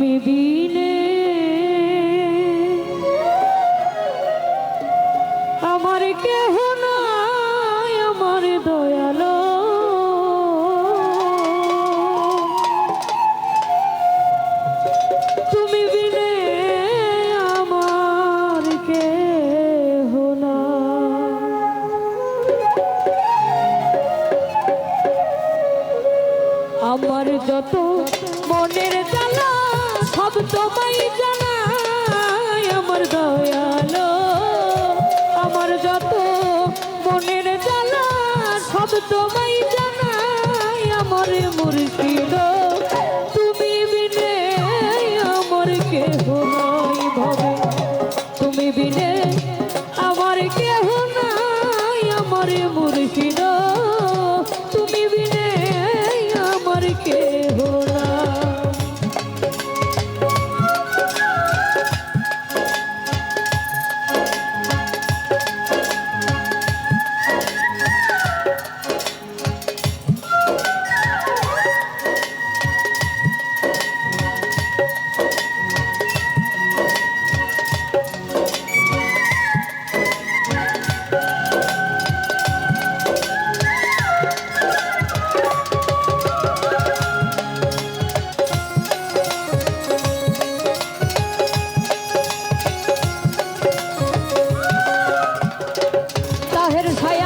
তুমি বিনে আমার কেহ নাই, আমার দয়ালো তুমি বিনে আমার কেহ নাই। আমার যত মনের জ্বালা সব তোমায় জানাই, আমার দয়ালো আমার যত মনের জ্বালা সব তোমায় জানাই, আমার মুর্শিদ তুমি বিনে আমার কেহ নাই ভবে, তুমি বিনে আমার কেহ নাই, আমার মুর্শিদ তুমি বিনে আমার কেহ নাই।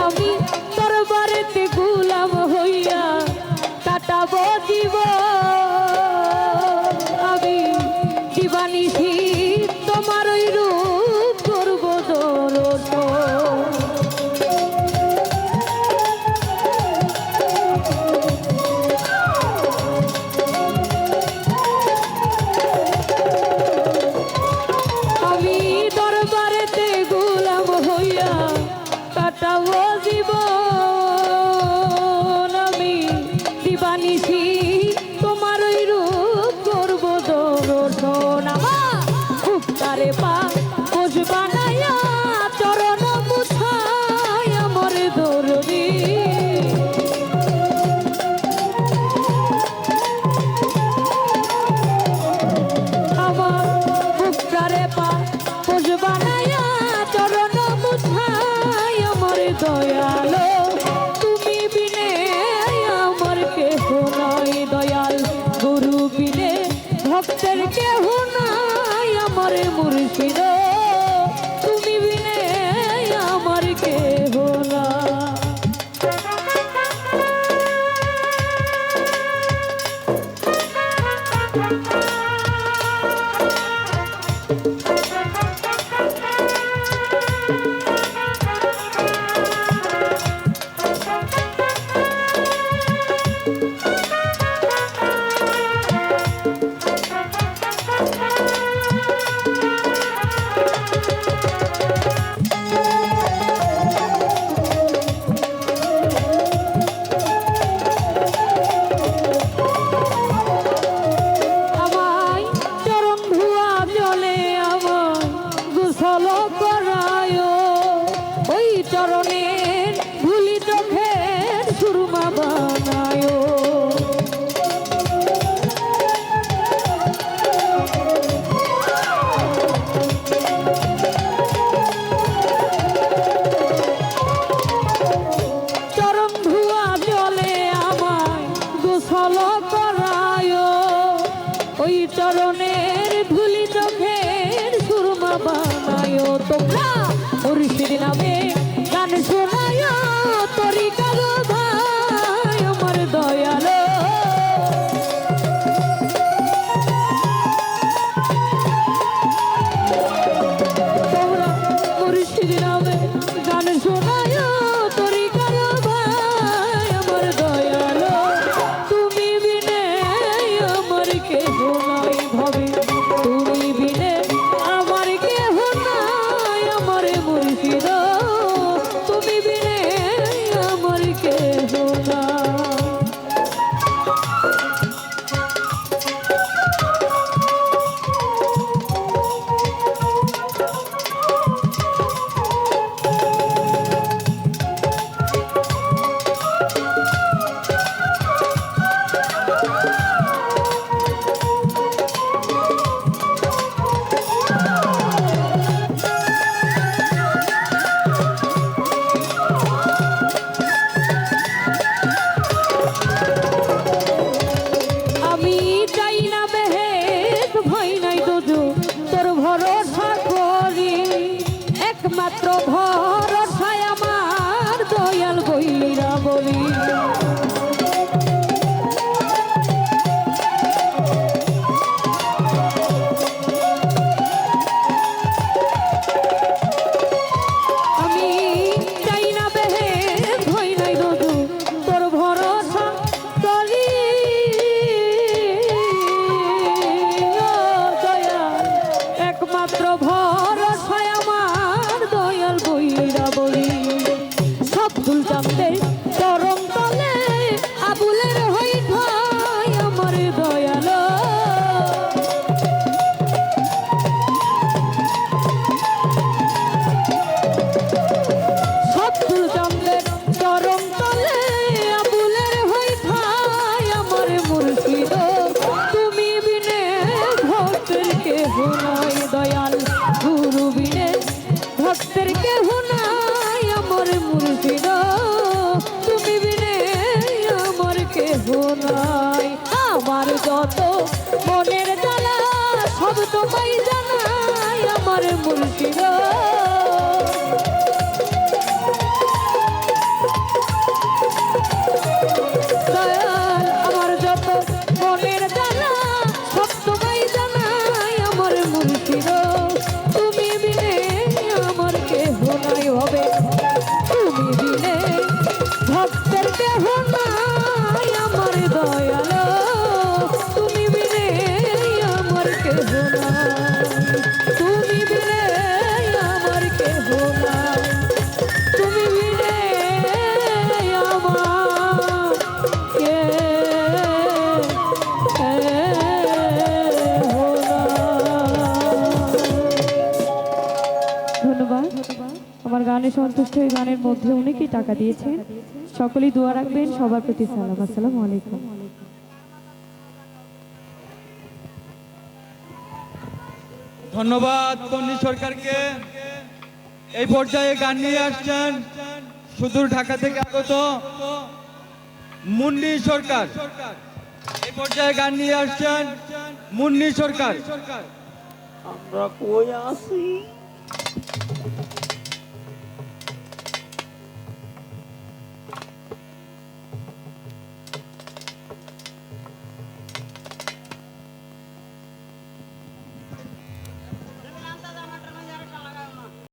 আমি দরবারেতে গোলাম হইয়া কাটাবো জীবন, আমি দিবানিশি তোমার ওই রূপ করবো দর্শন। আমি দরবারেতে গোলাম হইয়া কাটাবো জীবন, আমি দিবানিশি তোমার ওই রূপ করবো দর্শন। আমার খুব তারে পা কোষ বানাইয়া চরণ মুছাই আমার দরদি, আমার খুব তারে পা কোষ বানাইয়া চরণ মুছাই আমার দয়ালো তুমি বিনে আমার কেহ নাই। দয়াল গুরু বিনে ভক্তের কেহ নাই, আমার মুর্শিদ তুমি বিনে আমার কেহ নাই। চরণের ভুলি চোখের সুরমা বানায়, চরণ ধুয়া জলে আমায় গোসল করায়, ওই চরণের ভুলি চোখের সুরমা বানায়। তোমরা মুর্শিদ নামে গান শোনায় তরিকার ভাই আমার দয়ালো, তোমরা মুর্শিদ নামে গান শোনায় তরিকার ভাই আমার দয়ালো তুমি বিনে আমার কেহ নাই ভবে, তুমি বিনে আমার কেহ নাই, আমার মুর্শিদ তুমি বিনে আমার কেহ নাই। দয়ালো শত্রু জঙ্গলের চরম তলে আবুলের হই ঠাই আমার মুর্শিদ তুমি বিনে ভক্তের কেহ নাই দয়াল গুরু বিনে ভক্তের কেহ নাই আমার মুর্শিদ তুমি বিনে আমার কেহ নাই আমার যত মনের জ্বালা সব তোমায় জানাই আমার মুর্শিদ দয়াল আমার যত মনের জ্বালা সব তোমায় জানাই আমার মুর্শিদ তুমি বিনে আমার কেহ নাই হবে তুমি বিনে ভক্তের কেহ নাই আমার দয়াল তুমি বিনে আমার কেহ নাই তুমি বিনে আমার কেহ নাই তুমি বিনে আমার ধন্যবাদ আমার গানে সন্তুষ্ট এই গানের মধ্যে অনেকেই টাকা দিয়েছেন সকলেই দোয়া রাখবেন সবার প্রতি সালাম আসসালামু আলাইকুম ধন্যবাদ তন্নি সরকারকে এই পর্যায়ে গান নিয়ে আসছেন সুদূর ঢাকা থেকে আগত মুন্নি সরকার এই পর্যায়ে গান নিয়ে আসছেন মুন্নি সরকার আমরা কই আছি